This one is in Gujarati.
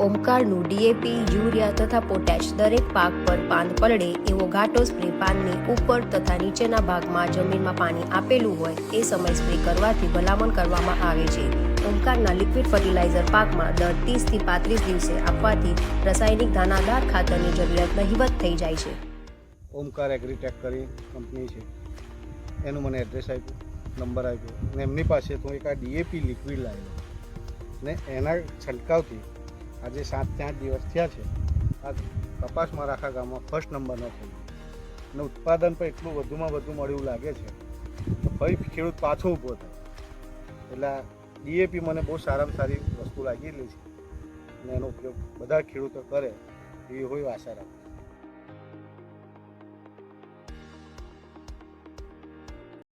ઓમકારનું ડીએપી, યુરિયા તથા પોટેશ દરેક પાક પર પાન પલળે એવો ઘાટો સ્પ્રે પાનની ઉપર તથા નીચેના ભાગમાં જમીનમાં પાણી આપેલું હોય એ સમય સ્પ્રે કરવાથી ભલામણ કરવામાં આવે છે. ઓમકારના લિક્વિડ ફર્ટિલાઇઝર પાકમાં દર 30 થી 35 દિવસે આપવાથી રાસાયણિક દાણાદાર ખાતરની જરૂરિયાત નહિવત થઈ જાય છે. ઓમકાર એગ્રીટેક કરી કંપની છે, એનું મને એડ્રેસ આપ્યું, નંબર આપ્યો અને એમની પાસે તો એક આ ડીએપી લિક્વિડ લાવ્યો ને એના છંટકાવથી આજે 7-8 દિવસ થયા છે. આ કપાસ મારા આખા ગામમાં ફર્સ્ટ નંબરનો થયો અને ઉત્પાદન પણ એટલું વધુમાં વધુ મળ્યું લાગે છે તો ફરી ખેડૂત પાછો ઊભો થાય. એટલે ડીએપી મને બહુ સારામાં સારી વસ્તુ લાગેલી છે અને એનો ઉપયોગ બધા ખેડૂતો કરે એવી હોય આશા રાખું.